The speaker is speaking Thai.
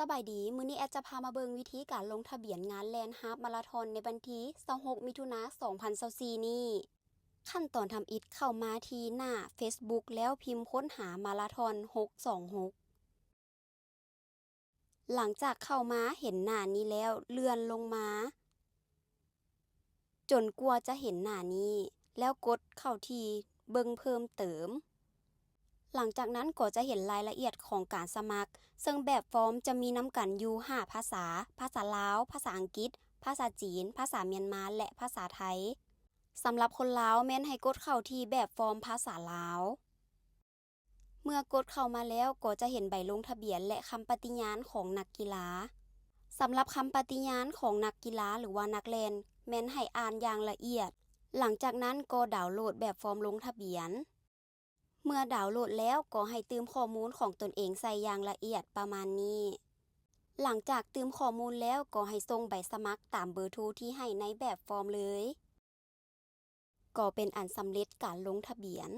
สบายดี มื้อนี้แอดจะพามาเบิงวิธีการลงทะเบียนงานแลนด์ฮาล์ฟมาราธอนในวันที่26มิถุนายน2024นี้ขั้นตอนทำอิฐเข้ามาที่หน้า Facebook แล้วพิมพ์ค้นหามาราธอน626หลังจากเข้ามาเห็นหน้านี้แล้วเลื่อนลงมาจนกว่าจะเห็นหน้านี้แล้วกดเข้าที่เบิงเพิ่มเติมหลังจากนั้นก็จะเห็นรายละเอียดของการสมัครซึ่งแบบฟอร์มจะมีนำกันอยู่5ภาษาภาษาลาวภาษาอังกฤษภาษาจีนภาษาเมียนมาและภาษาไทยสำหรับคนลาวแม่นให้กดเข้าที่แบบฟอร์มภาษาลาวเมื่อกดเข้ามาแล้วก็จะเห็นใบลงทะเบียนและคำปฏิญาณของนักกีฬาสำหรับคำปฏิญาณของนักกีฬาหรือว่านักแล่นแม่นให้อ่านอย่างละเอียดหลังจากนั้นก็ดาวน์โหลดแบบฟอร์มลงทะเบียนเมื่อดาวน์โหลดแล้วก็ให้เติมข้อมูลของตนเองใส่อย่างละเอียดประมาณนี้หลังจากเติมข้อมูลแล้วก็ให้ส่งใบสมัครตามเบอร์โทรที่ให้ในแบบฟอร์มเลยก็เป็นอันสำเร็จการลงทะเบียน